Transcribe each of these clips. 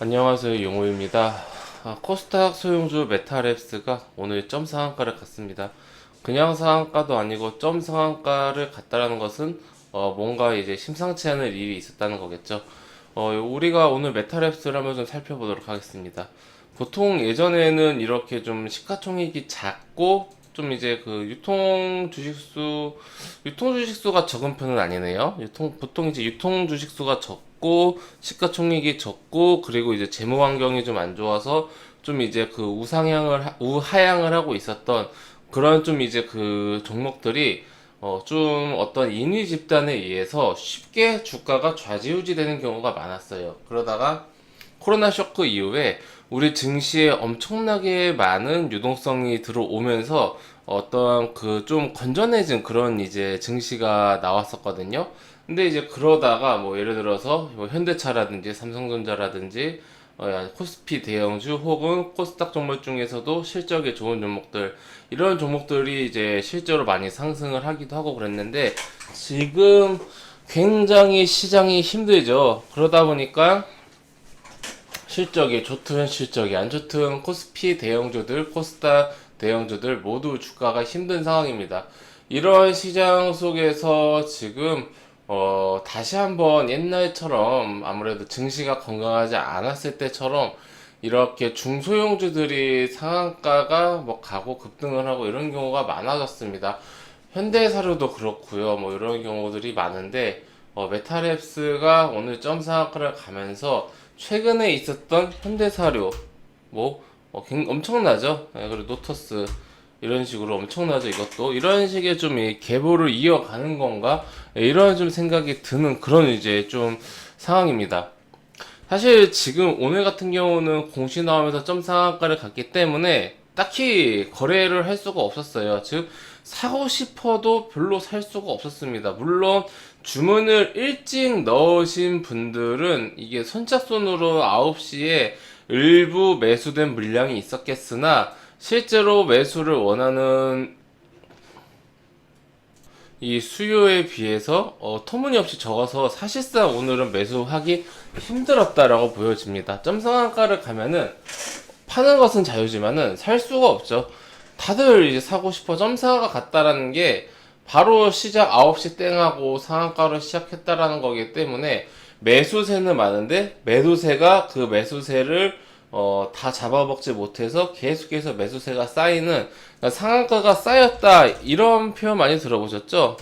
안녕하세요, 용호입니다. 코스닥 소형주 메타랩스가 오늘 점 상한가를 갔습니다. 그냥 상한가도 아니고 점 상한가를 갔다라는 것은 뭔가 이제 심상치 않은 일이 있었다는 거겠죠. 우리가 오늘 메타랩스를 한번 좀 살펴보도록 하겠습니다. 보통 예전에는 이렇게 좀 시가총액이 작고 좀 이제 그 유통 주식수가 적은 편은 아니네요. 보통 이제 유통 주식수가 적고 시가총액이 적고 그리고 이제 재무 환경이 좀 안 좋아서 좀 이제 그 우하향을 하고 있었던 그런 좀 이제 그 종목들이 좀 어떤 인위 집단에 의해서 쉽게 주가가 좌지우지 되는 경우가 많았어요. 그러다가 코로나 쇼크 이후에 우리 증시에 엄청나게 많은 유동성이 들어오면서 어떤 그 좀 건전해진 그런 이제 증시가 나왔었거든요. 근데 이제 그러다가 뭐 예를 들어서 뭐 현대차라든지 삼성전자라든지 코스피 대형주 혹은 코스닥 종목 중에서도 실적이 좋은 종목들 이런 종목들이 이제 실제로 많이 상승을 하기도 하고 그랬는데 지금 굉장히 시장이 힘들죠. 그러다 보니까 실적이 좋든 실적이 안 좋든 코스피 대형주들, 코스닥 대형주들 모두 주가가 힘든 상황입니다. 이런 시장 속에서 지금 다시 한번 옛날처럼 아무래도 증시가 건강하지 않았을 때처럼 이렇게 중소형주들이 상한가가 뭐 가고 급등을 하고 이런 경우가 많아졌습니다. 현대사료도 그렇고요. 뭐 이런 경우들이 많은데 메타랩스가 오늘 점 상한가를 가면서 최근에 있었던 현대사료 뭐 엄청나죠. 그리고 노터스 이런 식으로 엄청나죠. 이것도 이런 식의 좀 계보를 이어가는 건가 이런 좀 생각이 드는 그런 이제 좀 상황입니다. 사실 지금 오늘 같은 경우는 공시 나오면서 점 상한가를 갔기 때문에 딱히 거래를 할 수가 없었어요. 즉 사고 싶어도 별로 살 수가 없었습니다. 물론 주문을 일찍 넣으신 분들은 이게 선착순으로 9시에 일부 매수된 물량이 있었겠으나 실제로 매수를 원하는 이 수요에 비해서 터무니없이 적어서 사실상 오늘은 매수하기 힘들었다라고 보여집니다. 점상한가를 가면은 파는 것은 자유지만은 살 수가 없죠. 다들 이제 사고 싶어 점상한가 갔다라는 게 바로 시작 9시 땡하고 상한가로 시작했다라는 거기 때문에 매수세는 많은데 매도세가 그 매수세를 다 잡아먹지 못해서 계속해서 매수세가 쌓이는 그러니까 상한가가 쌓였다 이런 표현 많이 들어보셨죠?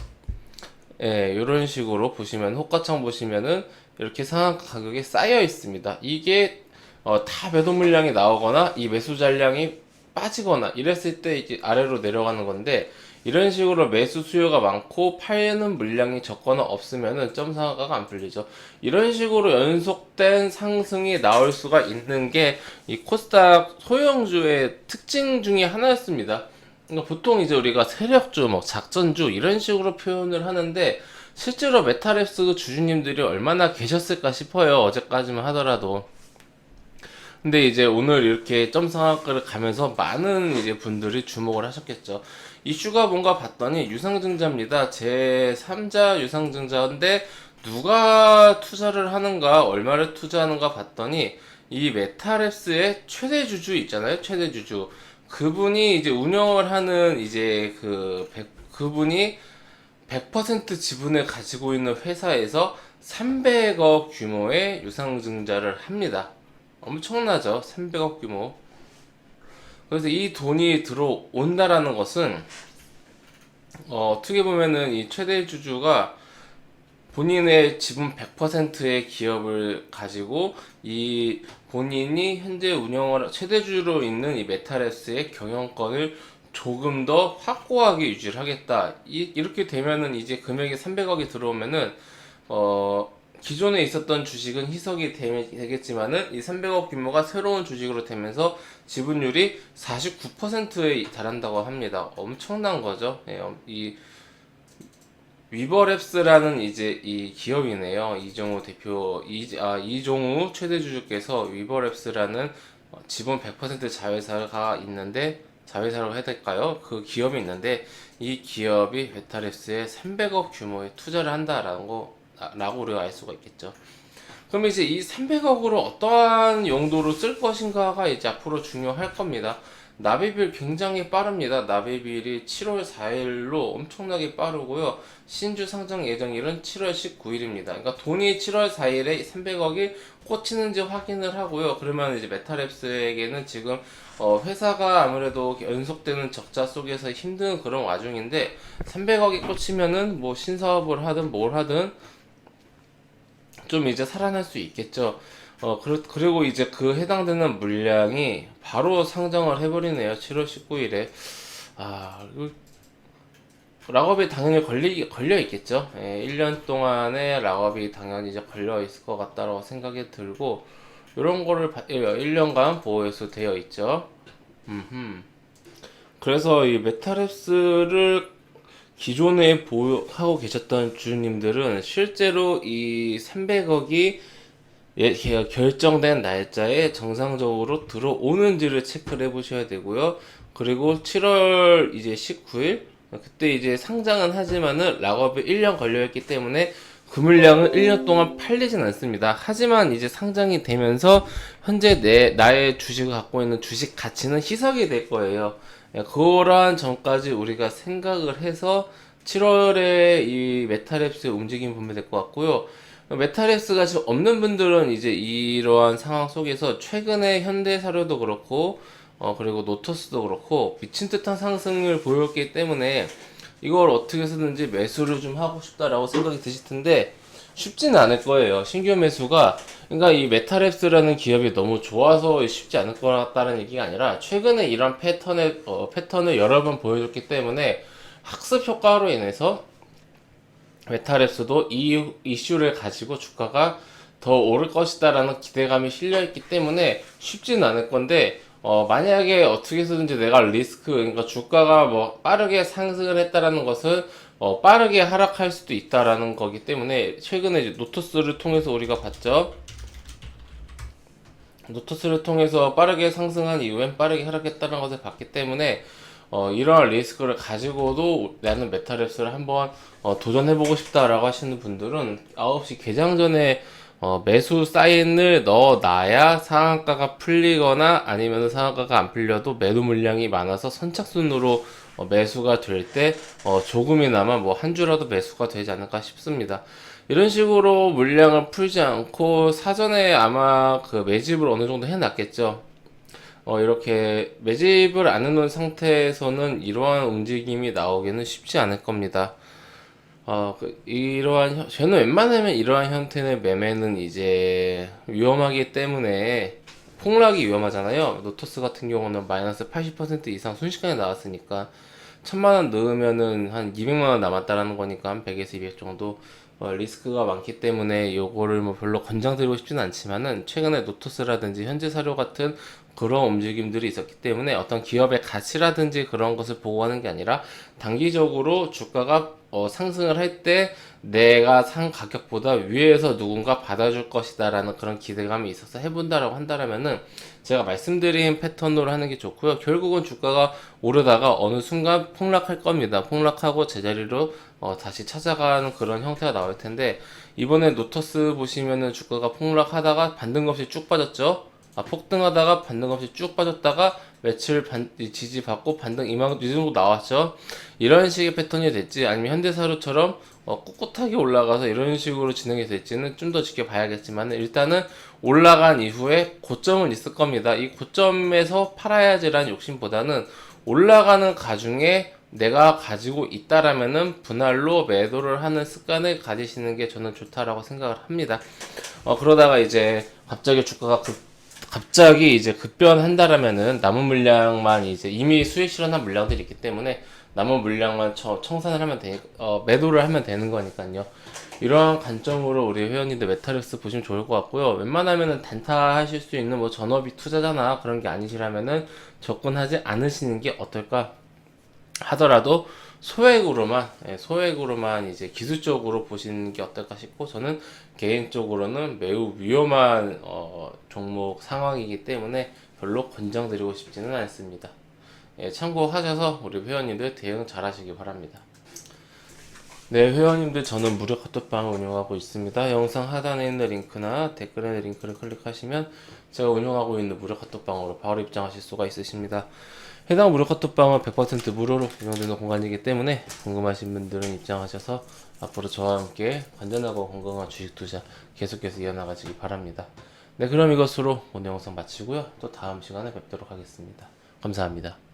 예, 이런 식으로 보시면 호가창 보시면은 이렇게 상한가 가격이 쌓여 있습니다. 이게 다 매도 물량이 나오거나 이 매수 잔량이 빠지거나 이랬을 때 이제 아래로 내려가는 건데 이런 식으로 매수 수요가 많고 팔는 물량이 적거나 없으면은 점 상한가가 안 풀리죠. 이런 식으로 연속된 상승이 나올 수가 있는 게 이 코스닥 소형주의 특징 중에 하나였습니다. 그러니까 보통 이제 우리가 세력주, 뭐 작전주 이런 식으로 표현을 하는데 실제로 메타랩스 주주님들이 얼마나 계셨을까 싶어요. 어제까지만 하더라도. 근데 이제 오늘 이렇게 점 상한가를 가면서 많은 이제 분들이 주목을 하셨겠죠. 이슈가 뭔가 봤더니 유상증자입니다. 제 3자 유상증자인데 누가 투자를 하는가, 얼마를 투자하는가 봤더니 이 메타랩스의 최대 주주 있잖아요. 최대 주주. 그분이 이제 운영을 하는 이제 그분이 100% 지분을 가지고 있는 회사에서 300억 규모의 유상증자를 합니다. 엄청나죠? 300억 규모. 그래서 이 돈이 들어온다라는 것은 어떻게 보면은 이 최대 주주가 본인의 지분 100%의 기업을 가지고 이 본인이 현재 운영을 최대주로 있는 이 메타랩스의 경영권을 조금 더 확고하게 유지를 하겠다. 이렇게 되면은 이제 금액이 300억이 들어오면은 기존에 있었던 주식은 희석이 되겠지만은 이 300억 규모가 새로운 주식으로 되면서 지분율이 49%에 달한다고 합니다. 엄청난 거죠. 이 위버랩스라는 이제 이 기업이네요. 이종우 대표, 이종우 최대 주주께서 위버랩스라는 지분 100% 자회사가 있는데, 자회사라고 해야 될까요? 그 기업이 있는데, 이 기업이 베타랩스에 300억 규모의 투자를 한다라는 거, 라고 우리가 알 수가 있겠죠. 그럼 이제 이 300억으로 어떠한 용도로 쓸 것인가가 이제 앞으로 중요할 겁니다. 납입일 굉장히 빠릅니다. 납입일이 7월 4일로 엄청나게 빠르고요. 신주 상장 예정일은 7월 19일입니다. 그러니까 돈이 7월 4일에 300억이 꽂히는지 확인을 하고요. 그러면 이제 메타랩스에게는 지금 회사가 아무래도 연속되는 적자 속에서 힘든 그런 와중인데 300억이 꽂히면은 뭐 신사업을 하든 뭘 하든 좀 이제 살아날 수 있겠죠. 그리고 이제 그 해당되는 물량이 바로 상장을 해버리네요. 7월 19일에. 그리고 락업이 당연히 걸려 있겠죠. 1년 동안의 락업이 당연히 이제 걸려 있을 것 같다고 생각이 들고, 이런 거를 1년간 보호해서 되어 있죠. 그래서 이 메타랩스를 기존에 보유하고 계셨던 주주님들은 실제로 이 300억이 결정된 날짜에 정상적으로 들어오는지를 체크를 해보셔야 되고요. 그리고 7월 이제 19일 그때 이제 상장은 하지만은 락업이 1년 걸려있기 때문에 그 물량은 1년 동안 팔리진 않습니다. 하지만 이제 상장이 되면서 현재 나의 주식을 갖고 있는 주식 가치는 희석이 될 거예요. 그러한 점까지 우리가 생각을 해서 7월에 이 메타랩스의 움직임 보면 될 것 같고요. 메타랩스가 지금 없는 분들은 이제 이러한 상황 속에서 최근에 현대사료도 그렇고 그리고 노토스도 그렇고 미친 듯한 상승을 보였기 때문에 이걸 어떻게 해서든지 매수를 좀 하고 싶다라고 생각이 드실 텐데 쉽지는 않을 거예요. 신규 매수가. 그러니까 이 메타랩스라는 기업이 너무 좋아서 쉽지 않을 거라는 얘기가 아니라 최근에 이런 패턴을 여러 번 보여줬기 때문에 학습 효과로 인해서 메타랩스도 이 이슈를 가지고 주가가 더 오를 것이다라는 기대감이 실려있기 때문에 쉽지는 않을 건데 만약에 어떻게 해서든지 내가 그러니까 주가가 뭐 빠르게 상승을 했다라는 것은 빠르게 하락할 수도 있다라는 거기 때문에 최근에 이제 노토스를 통해서 우리가 봤죠. 노토스를 통해서 빠르게 상승한 이후엔 빠르게 하락했다는 것을 봤기 때문에 이러한 리스크를 가지고도 나는 메타랩스를 한번 도전해보고 싶다라고 하시는 분들은 9시 개장 전에 매수 사인을 넣어놔야 상한가가 풀리거나 아니면 상한가가 안 풀려도 매도 물량이 많아서 선착순으로 매수가 될 때 조금이나마 뭐 한 주라도 매수가 되지 않을까 싶습니다. 이런 식으로 물량을 풀지 않고 사전에 아마 그 매집을 어느 정도 해놨겠죠. 이렇게 매집을 안 해놓은 상태에서는 이러한 움직임이 나오기는 쉽지 않을 겁니다. 저는 웬만하면 이러한 형태의 매매는 이제 위험하기 때문에 폭락이 위험하잖아요. 노토스 같은 경우는 마이너스 80% 이상 순식간에 나왔으니까 1000만원 넣으면은 한 200만원 남았다라는 거니까 한 100에서 200 정도 리스크가 많기 때문에 요거를 뭐 별로 권장드리고 싶지는 않지만은 최근에 노토스라든지 현대사료 같은 그런 움직임들이 있었기 때문에 어떤 기업의 가치라든지 그런 것을 보고하는 게 아니라 단기적으로 주가가 상승을 할 때 내가 산 가격보다 위에서 누군가 받아줄 것이다 라는 그런 기대감이 있어서 해본다라고 한다면은 제가 말씀드린 패턴으로 하는 게 좋고요. 결국은 주가가 오르다가 어느 순간 폭락할 겁니다. 폭락하고 제자리로 다시 찾아가는 그런 형태가 나올 텐데 이번에 노토스 보시면은 주가가 폭락하다가 반등 없이 쭉 빠졌죠. 폭등하다가 반등 없이 쭉 빠졌다가 며칠 지지받고 반등 이 정도 나왔죠. 이런 식의 패턴이 됐지 아니면 현대사료처럼 꿋꿋하게 올라가서 이런 식으로 진행이 될지는 좀 더 지켜봐야겠지만 일단은 올라간 이후에 고점은 있을 겁니다. 이 고점에서 팔아야지라는 욕심보다는 올라가는 가중에 내가 가지고 있다라면은 분할로 매도를 하는 습관을 가지시는 게 저는 좋다라고 생각을 합니다. 그러다가 이제 갑자기 이제 급변한다라면은 남은 물량만 이제 이미 수익 실현한 물량들이 있기 때문에 남은 물량만 청산을 하면 매도를 하면 되는 거니까요. 이러한 관점으로 우리 회원님들 메타랩스 보시면 좋을 것 같고요. 웬만하면은 단타 하실 수 있는 뭐 전업이 투자자나 그런 게 아니시라면은 접근하지 않으시는 게 어떨까 하더라도 소액으로만 이제 기술적으로 보시는 게 어떨까 싶고 저는 개인적으로는 매우 위험한 종목 상황이기 때문에 별로 권장드리고 싶지는 않습니다. 참고하셔서 우리 회원님들 대응 잘 하시기 바랍니다. 네, 회원님들 저는 무료 카톡방을 운영하고 있습니다. 영상 하단에 있는 링크나 댓글에 있는 링크를 클릭하시면 제가 운영하고 있는 무료 카톡방으로 바로 입장하실 수가 있으십니다. 해당 무료 카톡방은 100% 무료로 운영되는 공간이기 때문에 궁금하신 분들은 입장하셔서 앞으로 저와 함께 안전하고 건강한 주식 투자 계속해서 이어나가시기 바랍니다. 네, 그럼 이것으로 오늘 영상 마치고요. 또 다음 시간에 뵙도록 하겠습니다. 감사합니다.